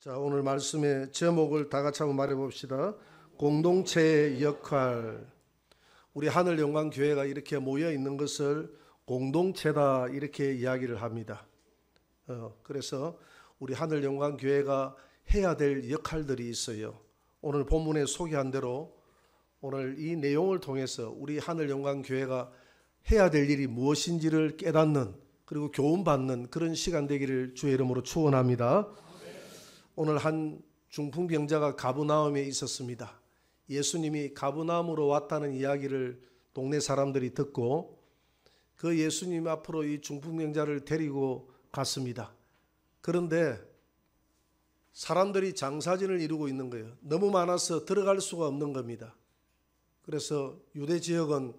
자, 오늘 말씀의 제목을 다 같이 한번 말해 봅시다. 공동체의 역할. 우리 하늘영광교회가 이렇게 모여 있는 것을 공동체다 이렇게 이야기를 합니다. 그래서 우리 하늘영광교회가 해야 될 역할들이 있어요. 오늘 본문에 소개한 대로 오늘 이 내용을 통해서 우리 하늘영광교회가 해야 될 일이 무엇인지를 깨닫는, 그리고 교훈받는 그런 시간 되기를 주의 이름으로 축원합니다. 오늘 한 중풍병자가 가버나움에 있었습니다. 예수님이 가버나움으로 왔다는 이야기를 동네 사람들이 듣고 그 예수님 앞으로 이 중풍병자를 데리고 갔습니다. 그런데 사람들이 장사진을 이루고 있는 거예요. 너무 많아서 들어갈 수가 없는 겁니다. 그래서 유대 지역은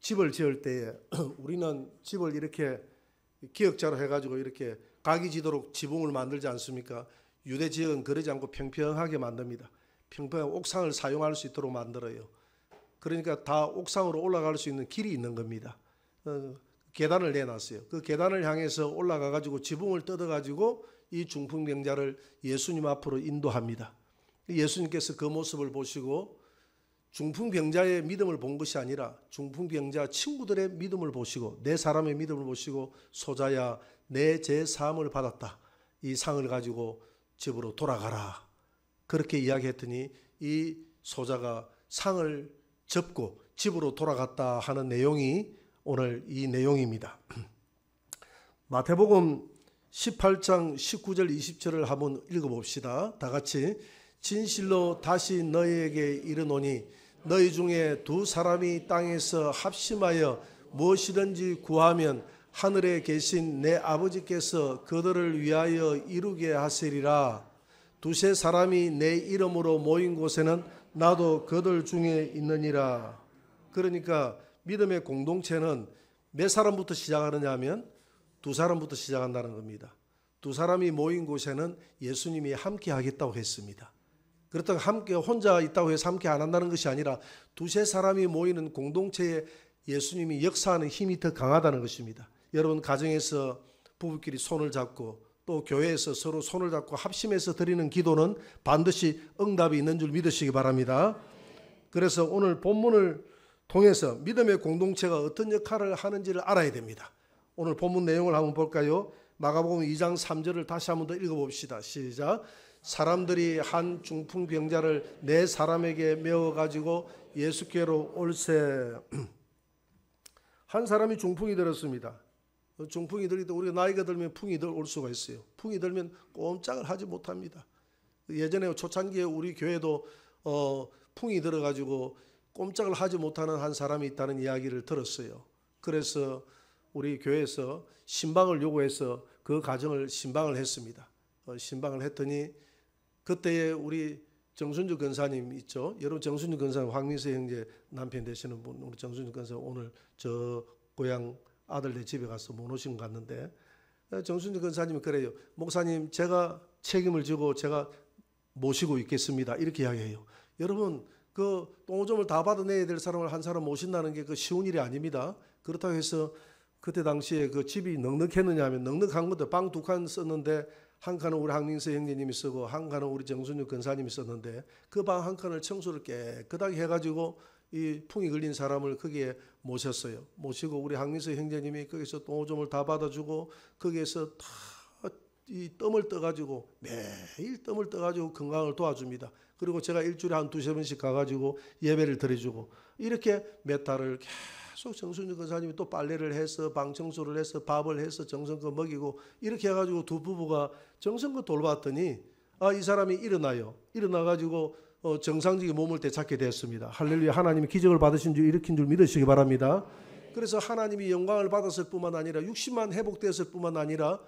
집을 지을 때에 우리는 집을 이렇게 기역자로 해가지고 이렇게 각이 지도록 지붕을 만들지 않습니까? 유대 지역은 그러지 않고 평평하게 만듭니다. 평평한 옥상을 사용할 수 있도록 만들어요. 그러니까 다 옥상으로 올라갈 수 있는 길이 있는 겁니다. 계단을 내놨어요. 그 계단을 향해서 올라가 가지고 지붕을 뜯어 가지고 이 중풍병자를 예수님 앞으로 인도합니다. 예수님께서 그 모습을 보시고 중풍병자의 믿음을 본 것이 아니라 중풍병자 친구들의 믿음을 보시고 내 사람의 믿음을 보시고 소자야 내 죄 사함을 받았다. 이 상을 가지고 집으로 돌아가라. 그렇게 이야기했더니 이 소자가 상을 접고 집으로 돌아갔다 하는 내용이 오늘 이 내용입니다. 마태복음 18장 19절 20절을 한번 읽어봅시다. 다 같이. 진실로 다시 너희에게 이르노니 너희 중에 두 사람이 땅에서 합심하여 무엇이든지 구하면 하늘에 계신 내 아버지께서 그들을 위하여 이루게 하시리라. 두세 사람이 내 이름으로 모인 곳에는 나도 그들 중에 있느니라. 그러니까 믿음의 공동체는 몇 사람부터 시작하느냐 하면 두 사람부터 시작한다는 겁니다. 두 사람이 모인 곳에는 예수님이 함께 하겠다고 했습니다. 그렇다고 함께 혼자 있다고 해서 함께 안 한다는 것이 아니라 두세 사람이 모이는 공동체에 예수님이 역사하는 힘이 더 강하다는 것입니다. 여러분 가정에서 부부끼리 손을 잡고 또 교회에서 서로 손을 잡고 합심해서 드리는 기도는 반드시 응답이 있는 줄 믿으시기 바랍니다. 그래서 오늘 본문을 통해서 믿음의 공동체가 어떤 역할을 하는지를 알아야 됩니다. 오늘 본문 내용을 한번 볼까요? 마가복음 2장 3절을 다시 한번 더 읽어봅시다. 시작. 사람들이 한 중풍병자를 네 사람에게 메워가지고 예수께로 올세. 한 사람이 중풍이 들었습니다. 중풍이 들기 때 우리가 나이가 들면 풍이 올 수가 있어요. 풍이 들면 꼼짝을 하지 못합니다. 예전에 초창기에 우리 교회도 풍이 들어가지고 꼼짝을 하지 못하는 한 사람이 있다는 이야기를 들었어요. 그래서 우리 교회에서 신방을 요구해서 그 가정을 신방을 했습니다. 신방을 했더니 그때에 우리 정순주 권사님 있죠. 여러분 정순주 권사님 황민세 형제 남편 되시는 분, 우리 정순주 권사 오늘 저 고향 아들네 집에 가서 모노신 갔는데 정순주 권사님이 그래요. 목사님 제가 책임을 지고 제가 모시고 있겠습니다. 이렇게 이야기해요. 여러분 그 똥오줌을 다 받아내야 될 사람을 한 사람 모신다는 게 그 쉬운 일이 아닙니다. 그렇다고 해서 그때 당시에 그 집이 넉넉했느냐 하면 넉넉한 것도 방 두 칸 썼는데 한 칸은 우리 황민세 형제님이 쓰고 한 칸은 우리 정순주 권사님이 썼는데 그 방 한 칸을 청소를 깨끗하게 해가지고 이 풍이 걸린 사람을 거기에 모셨어요. 모시고 우리 황민세 형제님이 거기서 똥오줌을 다 받아주고 거기에서 다 이 뜸을 떠가지고 매일 뜸을 떠가지고 건강을 도와줍니다. 그리고 제가 일주일에 한 두세 번씩 가가지고 예배를 드려주고 이렇게 몇 달을 계속 정순주 권사님이 또 빨래를 해서 방 청소를 해서 밥을 해서 정성껏 먹이고 이렇게 해가지고 두 부부가 정성껏 돌봤더니 이 사람이 일어나요. 일어나가지고 정상적인 몸을 되찾게 됐습니다. 할렐루야. 하나님이 기적을 받으신 줄 일으킨 줄 믿으시기 바랍니다. 그래서 하나님이 영광을 받았을 뿐만 아니라 육신만 회복되었을 뿐만 아니라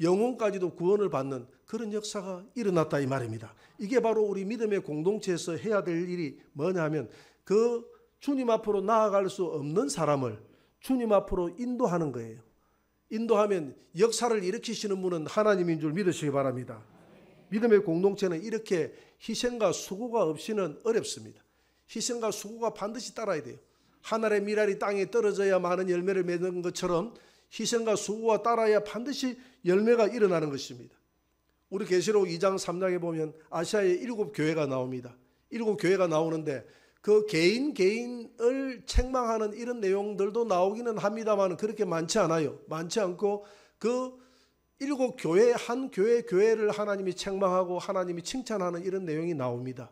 영혼까지도 구원을 받는 그런 역사가 일어났다 이 말입니다. 이게 바로 우리 믿음의 공동체에서 해야 될 일이 뭐냐면 그 주님 앞으로 나아갈 수 없는 사람을 주님 앞으로 인도하는 거예요. 인도하면 역사를 일으키시는 분은 하나님인 줄 믿으시기 바랍니다. 믿음의 공동체는 이렇게 희생과 수고가 없이는 어렵습니다. 희생과 수고가 반드시 따라야 돼요. 하늘의 미랄이 땅에 떨어져야 많은 열매를 맺는 것처럼 희생과 수고가 따라야 반드시 열매가 일어나는 것입니다. 우리 계시록 2장 3장에 보면 아시아의 7교회가 나옵니다. 7교회가 나오는데 그 개인을 책망하는 이런 내용들도 나오기는 합니다만 그렇게 많지 않아요. 많지 않고 그 7교회 한 교회를 하나님이 책망하고 하나님이 칭찬하는 이런 내용이 나옵니다.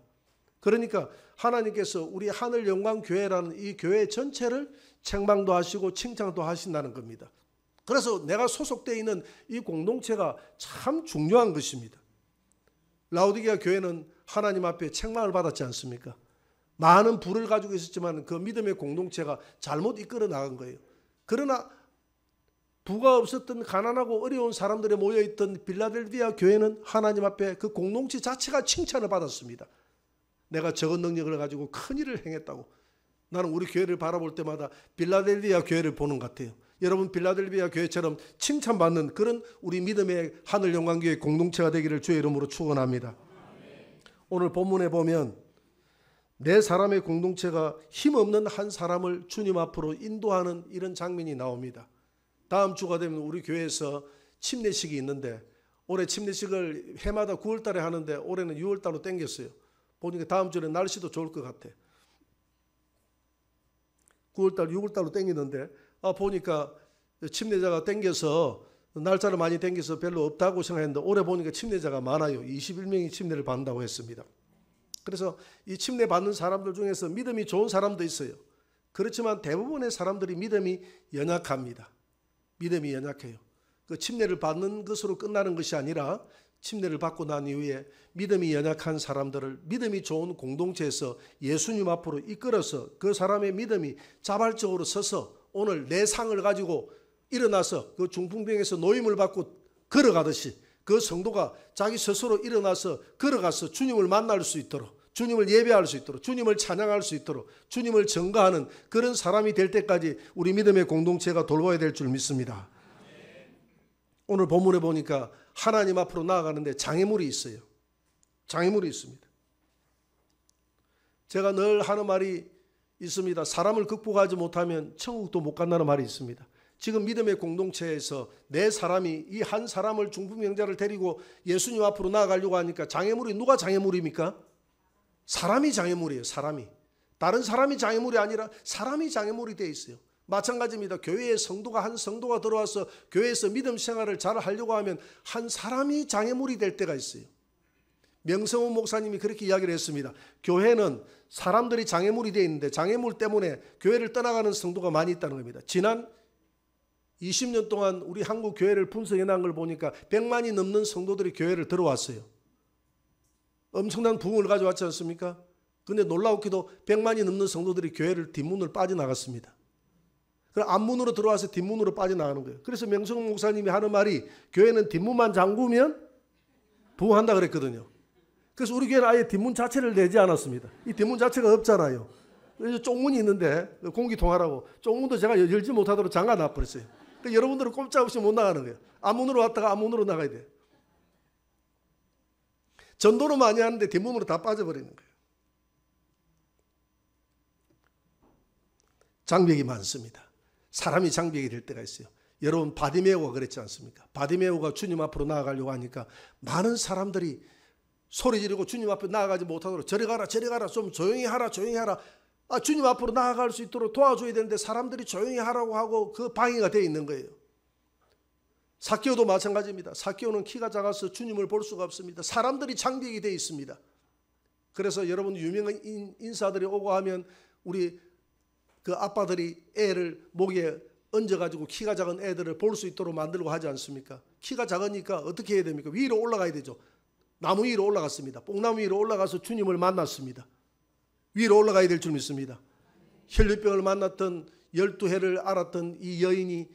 그러니까 하나님께서 우리 하늘영광교회라는 이 교회 전체를 책망도 하시고 칭찬도 하신다는 겁니다. 그래서 내가 소속되어 있는 이 공동체가 참 중요한 것입니다. 라오디게아 교회는 하나님 앞에 책망을 받았지 않습니까? 많은 부를 가지고 있었지만 그 믿음의 공동체가 잘못 이끌어 나간 거예요. 그러나 부가 없었던 가난하고 어려운 사람들이 모여있던 빌라델비아 교회는 하나님 앞에 그 공동체 자체가 칭찬을 받았습니다. 내가 적은 능력을 가지고 큰 일을 행했다고. 나는 우리 교회를 바라볼 때마다 빌라델비아 교회를 보는 것 같아요. 여러분 빌라델비아 교회처럼 칭찬받는 그런 우리 믿음의 하늘영광교회 공동체가 되기를 주의 이름으로 축원합니다. 오늘 본문에 보면 네 사람의 공동체가 힘없는 한 사람을 주님 앞으로 인도하는 이런 장면이 나옵니다. 다음 주가 되면 우리 교회에서 침례식이 있는데 올해 침례식을 해마다 9월 달에 하는데 올해는 6월 달로 땡겼어요. 보니까 다음 주에 날씨도 좋을 것 같아. 9월 달, 6월 달로 땡기는데 보니까 침례자가 땡겨서 날짜를 많이 땡겨서 별로 없다고 생각했는데 올해 보니까 침례자가 많아요. 21명이 침례를 받는다고 했습니다. 그래서 이 침례 받는 사람들 중에서 믿음이 좋은 사람도 있어요. 그렇지만 대부분의 사람들이 믿음이 연약합니다. 믿음이 연약해요. 그 침례를 받는 것으로 끝나는 것이 아니라 침례를 받고 난 이후에 믿음이 연약한 사람들을 믿음이 좋은 공동체에서 예수님 앞으로 이끌어서 그 사람의 믿음이 자발적으로 서서 오늘 내 상을 가지고 일어나서 그 중풍병에서 노임을 받고 걸어가듯이 그 성도가 자기 스스로 일어나서 걸어가서 주님을 만날 수 있도록, 주님을 예배할 수 있도록, 주님을 찬양할 수 있도록, 주님을 전가하는 그런 사람이 될 때까지 우리 믿음의 공동체가 돌봐야 될 줄 믿습니다. 오늘 본문에 보니까 하나님 앞으로 나아가는데 장애물이 있어요. 장애물이 있습니다. 제가 늘 하는 말이 있습니다. 사람을 극복하지 못하면 천국도 못 간다는 말이 있습니다. 지금 믿음의 공동체에서 네 사람이 이 한 사람을 중풍병자를 데리고 예수님 앞으로 나아가려고 하니까 장애물이 누가 장애물입니까? 사람이 장애물이에요. 사람이. 다른 사람이 장애물이 아니라 사람이 장애물이 되어 있어요. 마찬가지입니다. 교회에 성도가 한 성도가 들어와서 교회에서 믿음 생활을 잘 하려고 하면 한 사람이 장애물이 될 때가 있어요. 명성훈 목사님이 그렇게 이야기를 했습니다. 교회는 사람들이 장애물이 되어 있는데 장애물 때문에 교회를 떠나가는 성도가 많이 있다는 겁니다. 지난 20년 동안 우리 한국 교회를 분석해 난 걸 보니까 100만이 넘는 성도들이 교회를 들어왔어요. 엄청난 부흥을 가져왔지 않습니까? 그런데 놀라웠게도 100만이 넘는 성도들이 교회를 뒷문을 빠져나갔습니다. 그럼 앞문으로 들어와서 뒷문으로 빠져나가는 거예요. 그래서 명성훈 목사님이 하는 말이 교회는 뒷문만 잠그면 부흥한다 그랬거든요. 그래서 우리 교회는 아예 뒷문 자체를 내지 않았습니다. 이 뒷문 자체가 없잖아요. 그래서 쪽문이 있는데 공기 통하라고 쪽문도 제가 열지 못하도록 잠가놔 버렸어요. 그러니까 여러분들은 꼼짝없이 못 나가는 거예요. 앞문으로 왔다가 앞문으로 나가야 돼요. 전도는 많이 하는데 뒷문으로 다 빠져버리는 거예요. 장벽이 많습니다. 사람이 장벽이 될 때가 있어요. 여러분 바디메오가 그랬지 않습니까? 바디메오가 주님 앞으로 나아가려고 하니까 많은 사람들이 소리 지르고 주님 앞에 나아가지 못하도록 저리 가라 저리 가라 좀 조용히 하라 조용히 하라. 주님 앞으로 나아갈 수 있도록 도와줘야 되는데 사람들이 조용히 하라고 하고 그 방해가 되어 있는 거예요. 삭개오도 마찬가지입니다. 삭개오는 키가 작아서 주님을 볼 수가 없습니다. 사람들이 장벽이 되어 있습니다. 그래서 여러분 유명한 인사들이 오고 하면 우리 그 아빠들이 애를 목에 얹어가지고 키가 작은 애들을 볼 수 있도록 만들고 하지 않습니까? 키가 작으니까 어떻게 해야 됩니까? 위로 올라가야 되죠. 나무 위로 올라갔습니다. 뽕나무 위로 올라가서 주님을 만났습니다. 위로 올라가야 될 줄 믿습니다. 혈류병을 만났던 12해를 알았던 이 여인이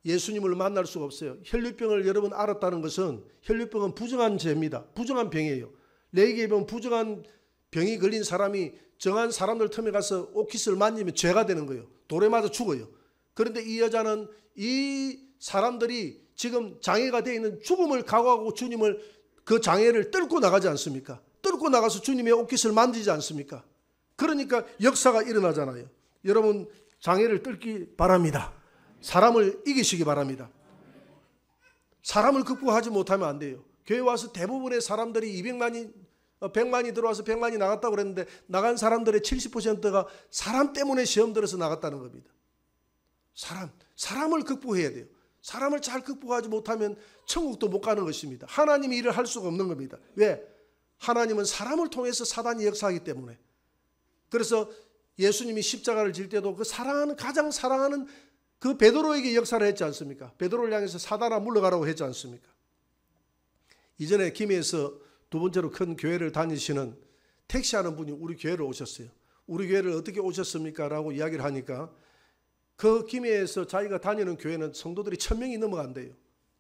예수님을 만날 수가 없어요. 혈류병을 여러분 알았다는 것은 혈류병은 부정한 죄입니다. 부정한 병이에요. 레위기에 보면 부정한 병이 걸린 사람이 정한 사람들 틈에 가서 옷깃을 만지면 죄가 되는 거예요. 돌에 맞아 죽어요. 그런데 이 여자는 이 사람들이 지금 장애가 되어 있는 죽음을 각오하고 주님을 그 장애를 뚫고 나가지 않습니까? 뚫고 나가서 주님의 옷깃을 만지지 않습니까? 그러니까 역사가 일어나잖아요. 여러분 장애를 뚫기 바랍니다. 사람을 이기시기 바랍니다. 사람을 극복하지 못하면 안 돼요. 교회 와서 대부분의 사람들이 100만이 들어와서 100만이 나갔다고 그랬는데 나간 사람들의 70%가 사람 때문에 시험 들어서 나갔다는 겁니다. 사람을 극복해야 돼요. 사람을 잘 극복하지 못하면 천국도 못 가는 것입니다. 하나님이 일을 할 수가 없는 겁니다. 왜? 하나님은 사람을 통해서 사단이 역사하기 때문에. 그래서 예수님이 십자가를 질 때도 그 가장 사랑하는 그 베드로에게 역사를 했지 않습니까? 베드로를 향해서 사단아 물러가라고 했지 않습니까? 이전에 김해에서 두 번째로 큰 교회를 다니시는 택시하는 분이 우리 교회를 오셨어요. 우리 교회를 어떻게 오셨습니까? 라고 이야기를 하니까 그 김해에서 자기가 다니는 교회는 성도들이 1000명이 넘어간대요.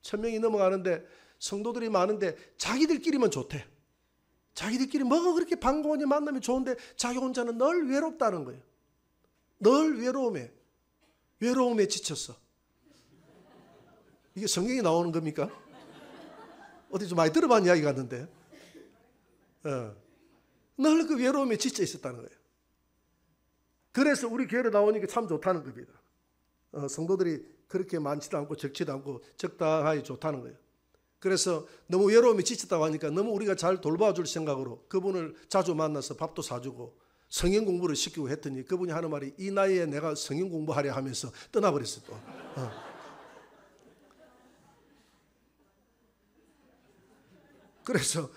1000명이 넘어가는데 성도들이 많은데 자기들끼리만 좋대. 자기들끼리 뭐가 그렇게 반가우니 만나면 좋은데 자기 혼자는 늘 외롭다는 거예요. 늘 외로움에 지쳤어. 이게 성경에 나오는 겁니까? 어디 좀 많이 들어본 이야기 같는데 늘 그 외로움에 지쳐 있었다는 거예요. 그래서 우리 교회로 나오니까 참 좋다는 겁니다. 성도들이 그렇게 많지도 않고 적지도 않고 적당하게 좋다는 거예요. 그래서 너무 외로움에 지쳤다고 하니까 너무 우리가 잘 돌봐줄 생각으로 그분을 자주 만나서 밥도 사주고 성경 공부를 시키고 했더니 그분이 하는 말이 이 나이에 내가 성경 공부하려 하면서 떠나버렸어요. 또. 그래서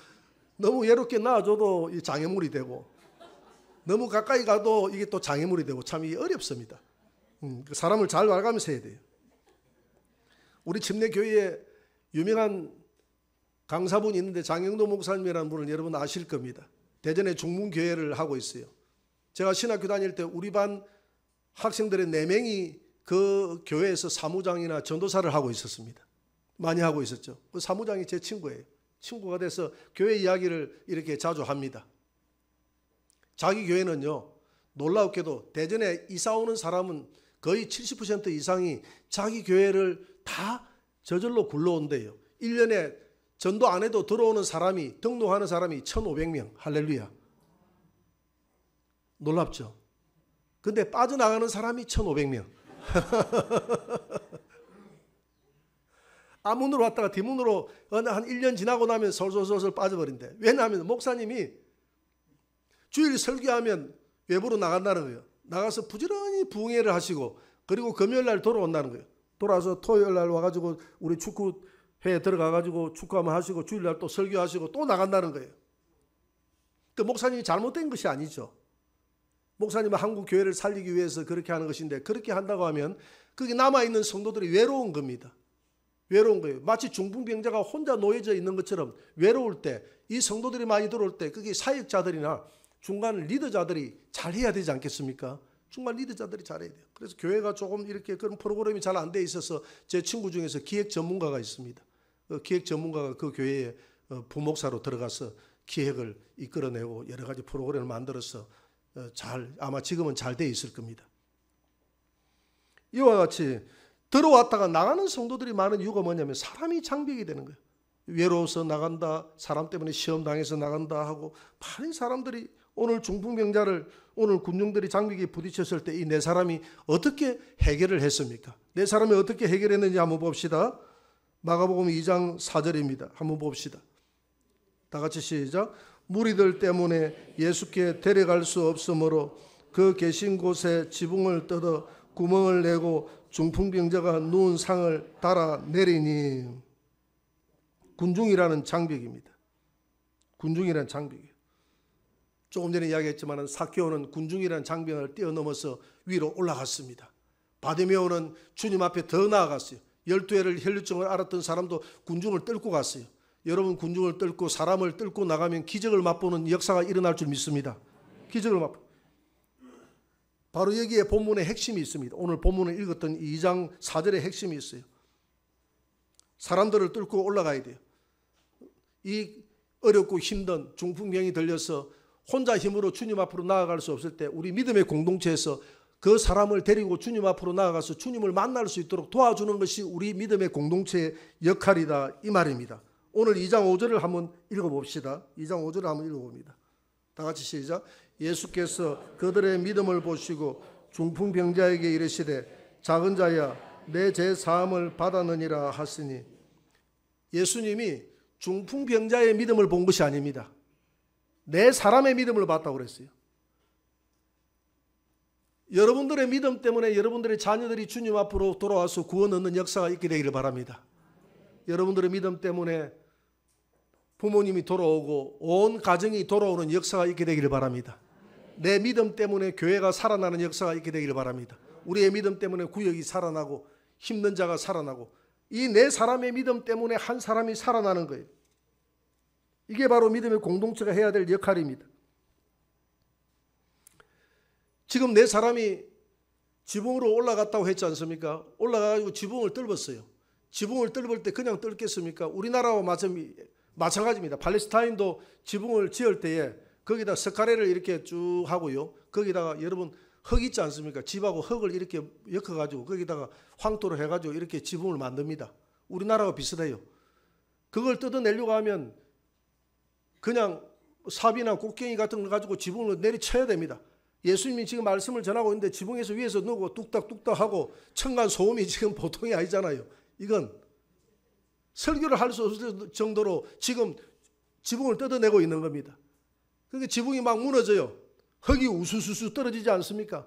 너무 외롭게 놔줘도 장애물이 되고 너무 가까이 가도 이게 또 장애물이 되고 참 이게 어렵습니다. 사람을 잘 알아가면서 해야 돼요. 우리 침례교회에 유명한 강사분이 있는데 장영도 목사님이라는 분을 여러분 아실 겁니다. 대전에 중문교회를 하고 있어요. 제가 신학교 다닐 때 우리 반 학생들의 4명이 그 교회에서 사무장이나 전도사를 하고 있었습니다. 많이 하고 있었죠. 그 사무장이 제 친구예요. 친구가 돼서 교회 이야기를 이렇게 자주 합니다. 자기 교회는요, 놀랍게도 대전에 이사 오는 사람은 거의 70% 이상이 자기 교회를 다 저절로 굴러온대요. 1년에 전도 안 해도 들어오는 사람이, 등록하는 사람이 1500명. 할렐루야. 놀랍죠? 근데 빠져나가는 사람이 1500명. 앞문으로 왔다가 뒷문으로 한 1년 지나고 나면 솔솔솔 빠져버린대. 왜냐하면 목사님이 주일 설교하면 외부로 나간다는 거예요. 나가서 부지런히 부흥회를 하시고 그리고 금요일날 돌아온다는 거예요. 돌아와서 토요일날 와가지고 우리 축구회에 들어가가지고 축구 한번 하시고 주일날 또 설교하시고 또 나간다는 거예요. 그 목사님이 잘못된 것이 아니죠. 목사님은 한국 교회를 살리기 위해서 그렇게 하는 것인데 그렇게 한다고 하면 그게 남아있는 성도들이 외로운 겁니다. 외로운 거예요. 마치 중풍병자가 혼자 놓여져 있는 것처럼 외로울 때 이 성도들이 많이 들어올 때 그게 사역자들이나 중간 리더자들이 잘해야 되지 않겠습니까? 중간 리더자들이 잘해야 돼요. 그래서 교회가 조금 이렇게 그런 프로그램이 잘 안 돼 있어서 제 친구 중에서 기획 전문가가 있습니다. 기획 전문가가 그 교회에 부목사로 들어가서 기획을 이끌어내고 여러 가지 프로그램을 만들어서 아마 지금은 잘 돼 있을 겁니다. 이와 같이 들어왔다가 나가는 성도들이 많은 이유가 뭐냐면 사람이 장벽이 되는 거예요. 외로워서 나간다, 사람 때문에 시험 당해서 나간다 하고 많은 사람들이 오늘 중풍병자를 오늘 군중들이 장벽에 부딪혔을 때 이 네 사람이 어떻게 해결을 했습니까? 네 사람이 어떻게 해결했는지 한번 봅시다. 마가복음 2장 4절입니다. 한번 봅시다. 다 같이 시작. 무리들 때문에 예수께 데려갈 수 없으므로 그 계신 곳에 지붕을 뜯어 구멍을 내고 중풍병자가 누운 상을 달아내리니. 군중이라는 장벽입니다. 군중이라는 장벽이에요. 조금 전에 이야기했지만 삭개오는 군중이라는 장벽을 뛰어넘어서 위로 올라갔습니다. 바디메오는 주님 앞에 더 나아갔어요. 12회를 혈류증을 앓았던 사람도 군중을 뚫고 갔어요. 여러분 군중을 뚫고 사람을 뚫고 나가면 기적을 맛보는 역사가 일어날 줄 믿습니다. 기적을 맛보. 바로 여기에 본문의 핵심이 있습니다. 오늘 본문을 읽었던 2장 4절의 핵심이 있어요. 사람들을 뚫고 올라가야 돼요. 이 어렵고 힘든 중풍병이 들려서 혼자 힘으로 주님 앞으로 나아갈 수 없을 때 우리 믿음의 공동체에서 그 사람을 데리고 주님 앞으로 나아가서 주님을 만날 수 있도록 도와주는 것이 우리 믿음의 공동체의 역할이다 이 말입니다. 오늘 2장 5절을 한번 읽어봅시다. 2장 5절을 한번 읽어봅니다. 다 같이 시작. 예수께서 그들의 믿음을 보시고 중풍병자에게 이르시되 작은 자야 내 죄 사함을 받았느니라 하시니. 예수님이 중풍병자의 믿음을 본 것이 아닙니다. 내 사람의 믿음을 봤다고 그랬어요. 여러분들의 믿음 때문에 여러분들의 자녀들이 주님 앞으로 돌아와서 구원 얻는 역사가 있게 되기를 바랍니다. 여러분들의 믿음 때문에 부모님이 돌아오고 온 가정이 돌아오는 역사가 있게 되기를 바랍니다. 내 믿음 때문에 교회가 살아나는 역사가 있게 되기를 바랍니다. 우리의 믿음 때문에 구역이 살아나고 힘든 자가 살아나고 이 네 사람의 믿음 때문에 한 사람이 살아나는 거예요. 이게 바로 믿음의 공동체가 해야 될 역할입니다. 지금 네 사람이 지붕으로 올라갔다고 했지 않습니까? 올라가가지고 지붕을 뚫었어요. 지붕을 뚫을 때 그냥 뚫겠습니까? 우리나라와 마찬가지입니다. 팔레스타인도 지붕을 지을 때에 거기다 석가래를 이렇게 쭉 하고요. 거기다가 여러분 흙 있지 않습니까? 집하고 흙을 이렇게 엮어가지고 거기다가 황토를 해가지고 이렇게 지붕을 만듭니다. 우리나라와 비슷해요. 그걸 뜯어내려고 하면 그냥 삽이나 곡괭이 같은 걸 가지고 지붕을 내리쳐야 됩니다. 예수님이 지금 말씀을 전하고 있는데 지붕에서 위에서 누고 뚝딱뚝딱 하고 층간 소음이 지금 보통이 아니잖아요. 이건 설교를 할 수 없을 정도로 지금 지붕을 뜯어내고 있는 겁니다. 그러니까 지붕이 막 무너져요. 흙이 우수수수 떨어지지 않습니까?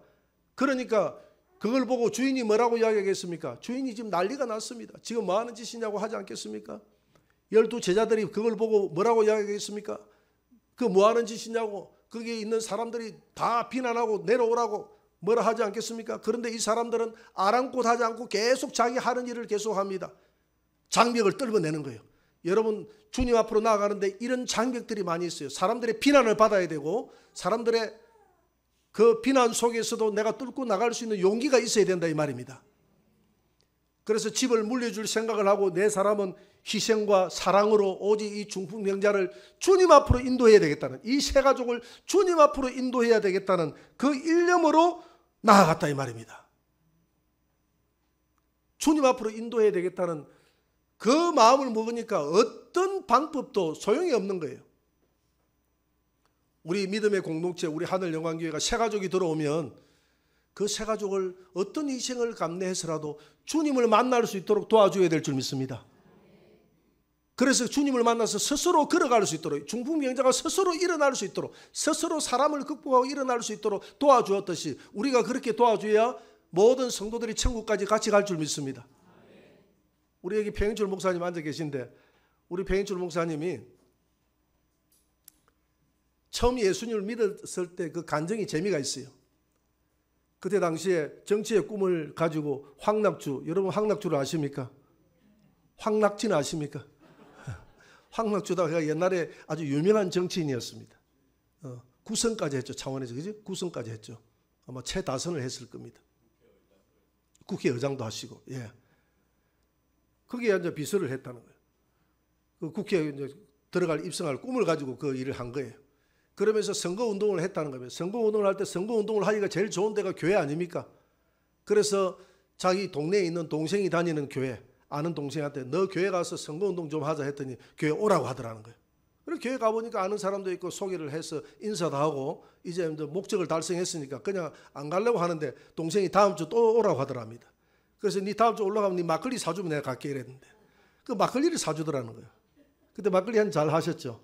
그러니까 그걸 보고 주인이 뭐라고 이야기하겠습니까? 주인이 지금 난리가 났습니다. 지금 뭐 하는 짓이냐고 하지 않겠습니까? 12 제자들이 그걸 보고 뭐라고 이야기하겠습니까? 그 뭐 하는 짓이냐고 거기에 있는 사람들이 다 비난하고 내려오라고 뭐라 하지 않겠습니까? 그런데 이 사람들은 아랑곳 하지 않고 계속 자기 하는 일을 계속합니다. 장벽을 뚫어내는 거예요. 여러분 주님 앞으로 나아가는데 이런 장벽들이 많이 있어요. 사람들의 비난을 받아야 되고 사람들의 그 비난 속에서도 내가 뚫고 나갈 수 있는 용기가 있어야 된다 이 말입니다. 그래서 집을 물려줄 생각을 하고 내 사람은 희생과 사랑으로 오직 이 중풍병자를 주님 앞으로 인도해야 되겠다는, 이 세 가족을 주님 앞으로 인도해야 되겠다는 그 일념으로 나아갔다 이 말입니다. 주님 앞으로 인도해야 되겠다는 그 마음을 먹으니까 어떤 방법도 소용이 없는 거예요. 우리 믿음의 공동체, 우리 하늘영광교회가 세 가족이 들어오면 그 세 가족을 어떤 희생을 감내해서라도 주님을 만날 수 있도록 도와줘야 될 줄 믿습니다. 그래서 주님을 만나서 스스로 걸어갈 수 있도록, 중풍병자가 스스로 일어날 수 있도록, 스스로 사람을 극복하고 일어날 수 있도록 도와주었듯이 우리가 그렇게 도와줘야 모든 성도들이 천국까지 같이 갈 줄 믿습니다. 우리 여기 평인철 목사님 앉아 계신데, 우리 평인철 목사님이 처음 예수님을 믿었을 때 그 간증이 재미가 있어요. 그때 당시에 정치의 꿈을 가지고 황낙주, 여러분 황낙주를 아십니까? 황낙지는 아십니까? 황낙주가 옛날에 아주 유명한 정치인이었습니다. 구선까지 했죠. 창원에서, 그지? 구선까지 했죠. 아마 최다선을 했을 겁니다. 국회의장도 하시고, 예. 거기에 이제 비서를 했다는 거예요. 그 국회에 이제 들어갈 입성할 꿈을 가지고 그 일을 한 거예요. 그러면서 선거운동을 했다는 겁니다. 선거운동을 할 때 선거운동을 하기가 제일 좋은 데가 교회 아닙니까? 그래서 자기 동네에 있는 동생이 다니는 교회, 아는 동생한테 너 교회 가서 선거운동 좀 하자 했더니 교회 오라고 하더라는 거예요. 그래서 교회 가보니까 아는 사람도 있고 소개를 해서 인사도 하고 이제 목적을 달성했으니까 그냥 안 가려고 하는데 동생이 다음 주 또 오라고 하더랍니다. 그래서 네 다음 주 올라가면 네 막걸리 사주면 내가 갈게 이랬는데 그 막걸리를 사주더라는 거예요. 그때 막걸리 한 잘 하셨죠?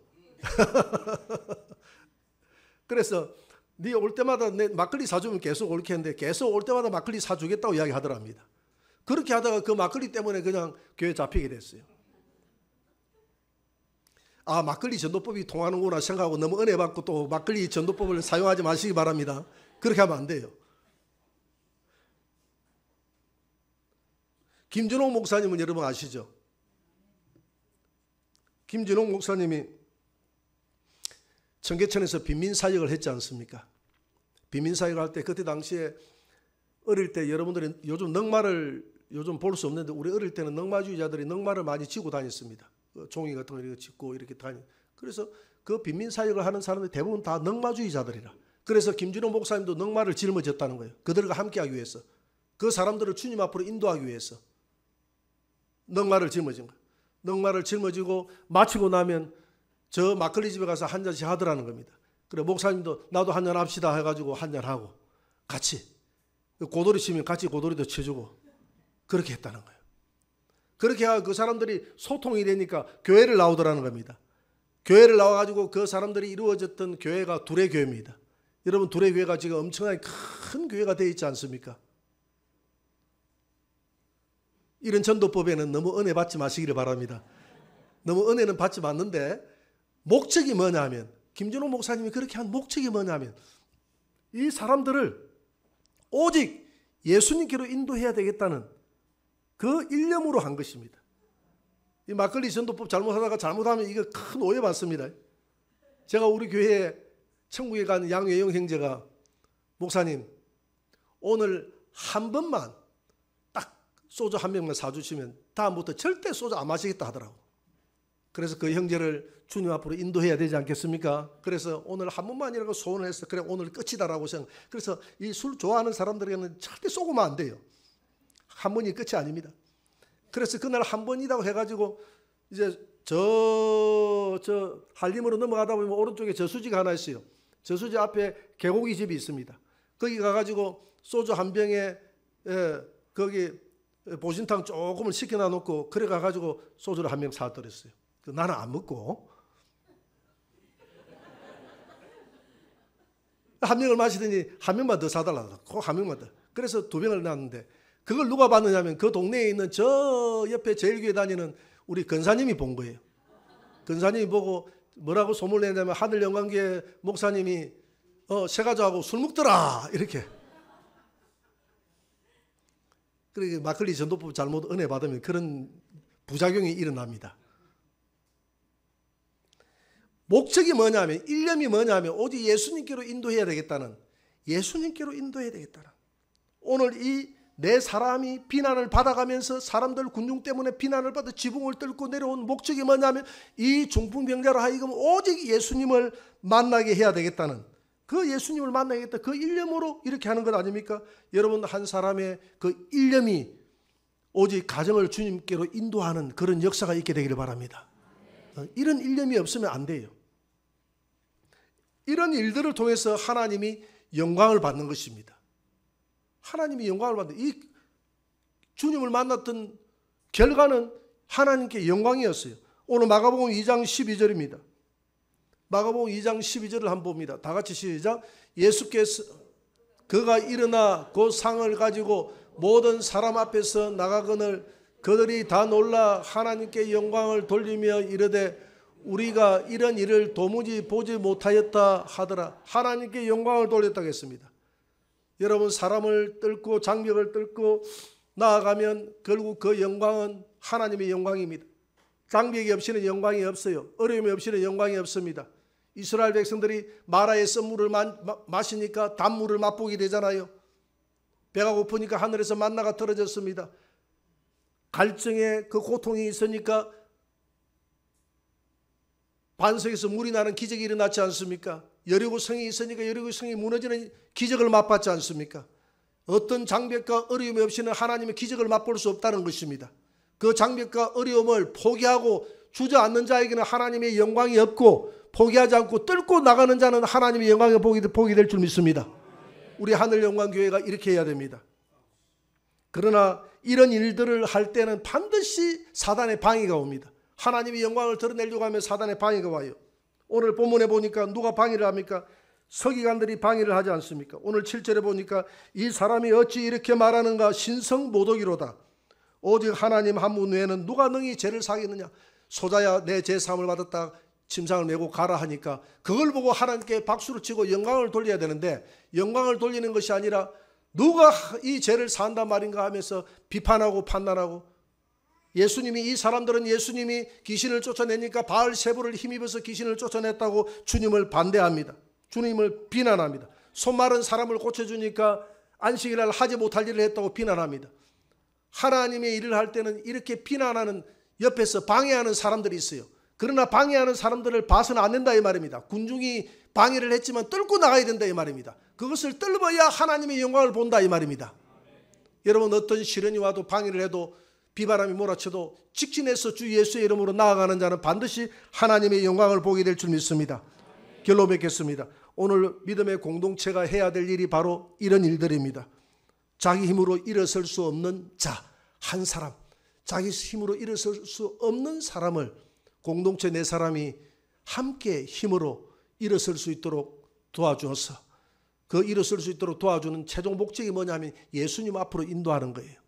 그래서 네 올 때마다 내 막걸리 사주면 계속 올게 했는데 계속 올 때마다 막걸리 사주겠다고 이야기하더랍니다. 그렇게 하다가 그 막걸리 때문에 그냥 교회 잡히게 됐어요. 아, 막걸리 전도법이 통하는구나 생각하고 너무 은혜 받고 또 막걸리 전도법을 사용하지 마시기 바랍니다. 그렇게 하면 안 돼요. 김준홍 목사님은 여러분 아시죠? 김준홍 목사님이 청계천에서 빈민사역을 했지 않습니까? 빈민사역을 할 때 그때 당시에 어릴 때 여러분들이 요즘 넉마를 요즘 볼 수 없는데 우리 어릴 때는 넉마주의자들이 넉마를 많이 지고 다녔습니다. 종이 같은 거 이렇게 짚고 이렇게 다니. 그래서 그 빈민사역을 하는 사람들 대부분 다 넉마주의자들이라. 그래서 김준호 목사님도 넉마를 짊어졌다는 거예요. 그들과 함께하기 위해서. 그 사람들을 주님 앞으로 인도하기 위해서 넉마를 짊어진 거예요. 넉마를 짊어지고 마치고 나면 저 막걸리 집에 가서 한 잔씩 하더라는 겁니다. 그래 목사님도 나도 한 잔 합시다 해가지고 한 잔 하고 같이 고돌이 치면 같이 고돌이도 쳐주고 그렇게 했다는 거예요. 그렇게 해야 그 사람들이 소통이 되니까 교회를 나오더라는 겁니다. 교회를 나와가지고 그 사람들이 이루어졌던 교회가 둘의 교회입니다. 여러분, 둘의 교회가 지금 엄청나게 큰 교회가 되어 있지 않습니까? 이런 전도법에는 너무 은혜 받지 마시기를 바랍니다. 너무 은혜는 받지 않는데 목적이 뭐냐면, 김준호 목사님이 그렇게 한 목적이 뭐냐면 이 사람들을 오직 예수님께로 인도해야 되겠다는 그 일념으로 한 것입니다. 이 막걸리 전도법 잘못하다가 잘못하면 이거 큰 오해 받습니다. 제가 우리 교회에 천국에 간 양외영 형제가, 목사님 오늘 한 번만 딱 소주 한 병만 사주시면 다음부터 절대 소주 안 마시겠다 하더라고. 그래서 그 형제를 주님 앞으로 인도해야 되지 않겠습니까? 그래서 오늘 한 번만이라고 소원을 해서 그래 오늘 끝이다라고 생각. 그래서 이 술 좋아하는 사람들에게는 절대 쏘고만 안 돼요. 한 번이 끝이 아닙니다. 그래서 그날 한 번이라고 해가지고 이제 저 한림으로 넘어가다 보면 오른쪽에 저수지가 하나 있어요. 저수지 앞에 개고기 집이 있습니다. 거기 가가지고 소주 한 병에 거기 보신탕 조금을 시켜놔 놓고 그래 가가지고 소주를 한 병 사드렸어요. 나는 안 먹고 한 병을 마시더니 한 병만 더 사달라고, 꼭 한 병만 더. 그래서 두 병을 놨는데 그걸 누가 봤느냐면 그 동네에 있는 저 옆에 제일교회 다니는 우리 근사님이 본 거예요. 근사님이 보고 뭐라고 소문을 내냐면 하늘영광교회 목사님이 새가족하고 술 먹더라 이렇게. 그러니까 막걸리 전도법 잘못 은혜 받으면 그런 부작용이 일어납니다. 목적이 뭐냐면, 일념이 뭐냐면 오직 예수님께로 인도해야 되겠다는, 예수님께로 인도해야 되겠다는. 오늘 이 내 사람이 비난을 받아가면서 사람들 군중 때문에 비난을 받아 지붕을 뚫고 내려온 목적이 뭐냐면 이 중풍병자로 하여금 오직 예수님을 만나게 해야 되겠다는, 그 예수님을 만나겠다 그 일념으로 이렇게 하는 것 아닙니까? 여러분, 한 사람의 그 일념이 오직 가정을 주님께로 인도하는 그런 역사가 있게 되기를 바랍니다. 이런 일념이 없으면 안 돼요. 이런 일들을 통해서 하나님이 영광을 받는 것입니다. 하나님이 영광을 받는, 이 주님을 만났던 결과는 하나님께 영광이었어요. 오늘 마가복음 2장 12절입니다. 마가복음 2장 12절을 한번 봅니다. 다 같이 시작. 예수께서 그가 일어나 그 상을 가지고 모든 사람 앞에서 나가거늘 그들이 다 놀라 하나님께 영광을 돌리며 이르되 우리가 이런 일을 도무지 보지 못하였다 하더라. 하나님께 영광을 돌렸다고 했습니다. 여러분, 사람을 뚫고 장벽을 뚫고 나아가면 결국 그 영광은 하나님의 영광입니다. 장벽이 없이는 영광이 없어요. 어려움이 없이는 영광이 없습니다. 이스라엘 백성들이 마라의 썬물을 마시니까 단물을 맛보게 되잖아요. 배가 고프니까 하늘에서 만나가 떨어졌습니다. 갈증에 그 고통이 있으니까 반석에서 물이 나는 기적이 일어났지 않습니까? 여리고 성이 있으니까 여리고 성이 무너지는 기적을 맛봤지 않습니까? 어떤 장벽과 어려움이 없이는 하나님의 기적을 맛볼 수 없다는 것입니다. 그 장벽과 어려움을 포기하고 주저앉는 자에게는 하나님의 영광이 없고 포기하지 않고 뚫고 나가는 자는 하나님의 영광을 보게 될 줄 믿습니다. 우리 하늘영광교회가 이렇게 해야 됩니다. 그러나 이런 일들을 할 때는 반드시 사단의 방해가 옵니다. 하나님의 영광을 드러내려고 하면 사단의 방해가 와요. 오늘 본문에 보니까 누가 방해를 합니까? 서기관들이 방해를 하지 않습니까? 오늘 7절에 보니까 이 사람이 어찌 이렇게 말하는가? 신성모독이로다. 오직 하나님 한 분 외에는 누가 능히 죄를 사겠느냐? 소자야 내 죄 사함을 받았다 침상을 메고 가라 하니까 그걸 보고 하나님께 박수를 치고 영광을 돌려야 되는데 영광을 돌리는 것이 아니라 누가 이 죄를 사한단 말인가 하면서 비판하고 판단하고, 예수님이 이 사람들은 예수님이 귀신을 쫓아내니까 바알세부를 힘입어서 귀신을 쫓아냈다고 주님을 반대합니다. 주님을 비난합니다. 손마른 사람을 고쳐주니까 안식일날 하지 못할 일을 했다고 비난합니다. 하나님의 일을 할 때는 이렇게 비난하는, 옆에서 방해하는 사람들이 있어요. 그러나 방해하는 사람들을 봐서는 안 된다 이 말입니다. 군중이 방해를 했지만 뚫고 나가야 된다 이 말입니다. 그것을 뚫어야 하나님의 영광을 본다 이 말입니다. 여러분, 어떤 시련이 와도 방해를 해도 비바람이 몰아쳐도 직진해서 주 예수의 이름으로 나아가는 자는 반드시 하나님의 영광을 보게 될 줄 믿습니다. 결론 맺겠습니다. 오늘 믿음의 공동체가 해야 될 일이 바로 이런 일들입니다. 자기 힘으로 일어설 수 없는 자 한 사람, 자기 힘으로 일어설 수 없는 사람을 공동체 네 사람이 함께 힘으로 일어설 수 있도록 도와주어서 그 일어설 수 있도록 도와주는 최종 목적이 뭐냐면 예수님 앞으로 인도하는 거예요.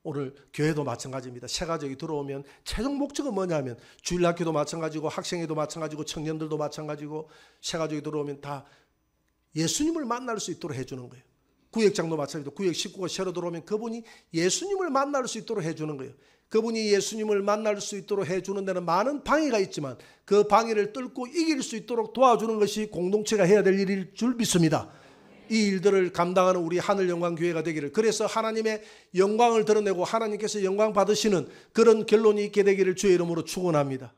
오늘 교회도 마찬가지입니다. 새 가족이 들어오면 최종 목적은 뭐냐면 주일학교도 마찬가지고 학생회도 마찬가지고 청년들도 마찬가지고 새 가족이 들어오면 다 예수님을 만날 수 있도록 해주는 거예요. 구역장도 마찬가지로 구역 식구가 새로 들어오면 그분이 예수님을 만날 수 있도록 해주는 거예요. 그분이 예수님을 만날 수 있도록 해주는 데는 많은 방해가 있지만 그 방해를 뚫고 이길 수 있도록 도와주는 것이 공동체가 해야 될 일일 줄 믿습니다. 이 일들을 감당하는 우리 하늘영광교회가 되기를, 그래서 하나님의 영광을 드러내고 하나님께서 영광 받으시는 그런 결론이 있게 되기를 주의 이름으로 축원합니다.